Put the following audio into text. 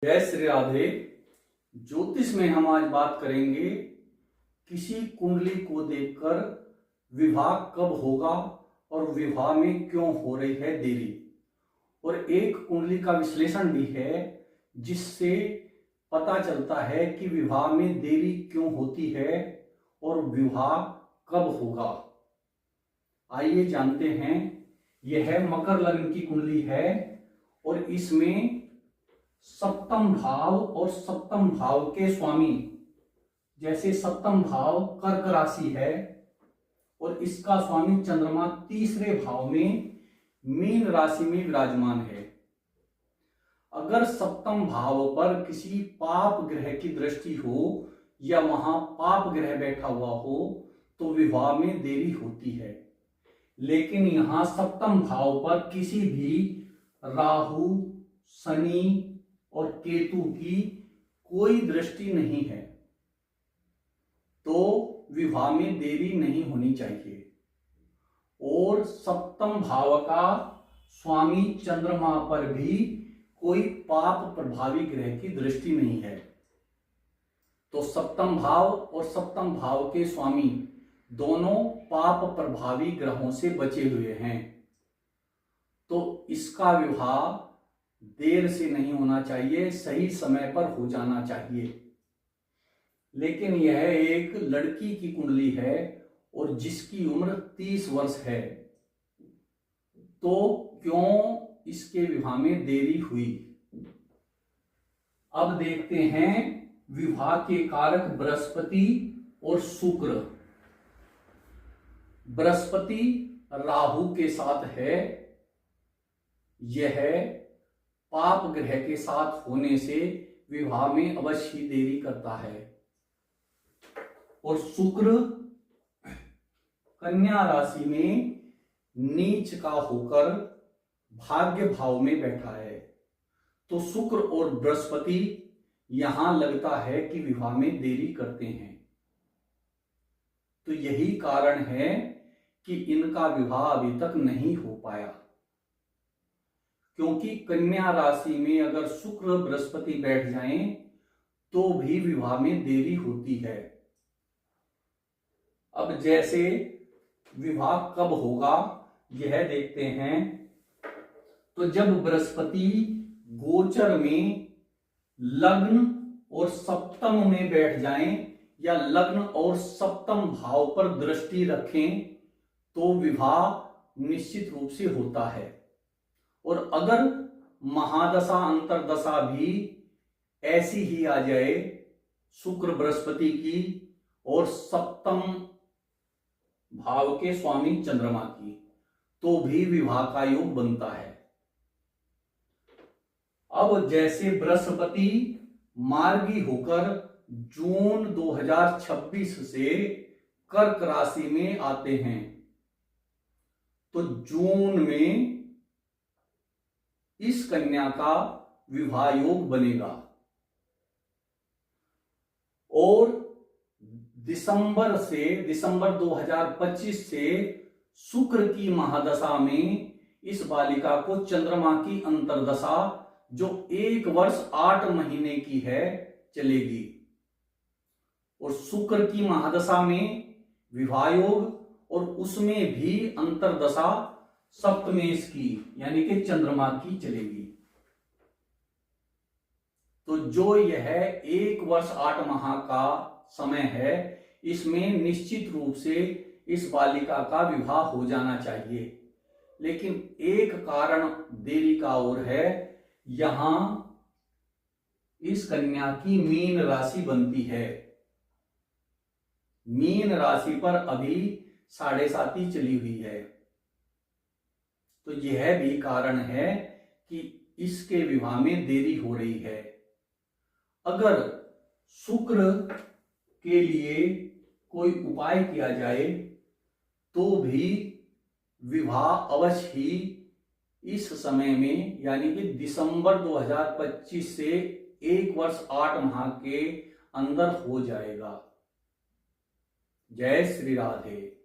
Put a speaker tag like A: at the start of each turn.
A: जय श्री राधे। ज्योतिष में हम आज बात करेंगे किसी कुंडली को देखकर विवाह कब होगा और विवाह में क्यों हो रही है देरी, और एक कुंडली का विश्लेषण भी है जिससे पता चलता है कि विवाह में देरी क्यों होती है और विवाह कब होगा। आइए जानते हैं। यह मकर लग्न की कुंडली है और इसमें सप्तम भाव और सप्तम भाव के स्वामी, जैसे सप्तम भाव कर्क राशि है और इसका स्वामी चंद्रमा तीसरे भाव में मीन राशि में विराजमान है। अगर सप्तम भाव पर किसी पाप ग्रह की दृष्टि हो या वहां पाप ग्रह बैठा हुआ हो तो विवाह में देरी होती है। लेकिन यहां सप्तम भाव पर किसी भी राहु, शनि और केतु की कोई दृष्टि नहीं है तो विवाह में देरी नहीं होनी चाहिए। और सप्तम भाव का स्वामी चंद्रमा पर भी कोई पाप प्रभावी ग्रह की दृष्टि नहीं है, तो सप्तम भाव और सप्तम भाव के स्वामी दोनों पाप प्रभावी ग्रहों से बचे हुए हैं, तो इसका विवाह देर से नहीं होना चाहिए, सही समय पर हो जाना चाहिए। लेकिन यह एक लड़की की कुंडली है और जिसकी उम्र 30 वर्ष है, तो क्यों इसके विवाह में देरी हुई। अब देखते हैं विवाह के कारक बृहस्पति और शुक्र। बृहस्पति राहु के साथ है, यह पाप ग्रह के साथ होने से विवाह में अवश्य ही देरी करता है। और शुक्र कन्या राशि में नीच का होकर भाग्य भाव में बैठा है, तो शुक्र और बृहस्पति यहां लगता है कि विवाह में देरी करते हैं। तो यही कारण है कि इनका विवाह अभी तक नहीं हो पाया, क्योंकि कन्या राशि में अगर शुक्र बृहस्पति बैठ जाएं तो भी विवाह में देरी होती है। अब जैसे विवाह कब होगा यह देखते हैं। तो जब बृहस्पति गोचर में लग्न और सप्तम में बैठ जाएं या लग्न और सप्तम भाव पर दृष्टि रखें तो विवाह निश्चित रूप से होता है। और अगर महादशा अंतरदशा भी ऐसी ही आ जाए शुक्र बृहस्पति की और सप्तम भाव के स्वामी चंद्रमा की, तो भी विवाह का योग बनता है। अब जैसे बृहस्पति मार्गी होकर जून 2026 से कर्क राशि में आते हैं, तो जून में इस कन्या का विवाह योग बनेगा। और दिसंबर 2025 से शुक्र की महादशा में इस बालिका को चंद्रमा की अंतरदशा जो 1 वर्ष 8 महीने की है चलेगी। और शुक्र की महादशा में विवाह योग और उसमें भी अंतरदशा सप्तमेश की यानी कि चंद्रमा की चलेगी। तो जो यह 1 वर्ष 8 माह का समय है, इसमें निश्चित रूप से इस बालिका का विवाह हो जाना चाहिए। लेकिन एक कारण देरी का और है, यहां इस कन्या की मीन राशि बनती है। मीन राशि पर अभी 7.5 चली हुई है, तो यह भी कारण है कि इसके विवाह में देरी हो रही है। अगर शुक्र के लिए कोई उपाय किया जाए तो भी विवाह अवश्य ही इस समय में यानी कि दिसंबर 2025 से 1 वर्ष 8 माह के अंदर हो जाएगा। जय श्री राधे।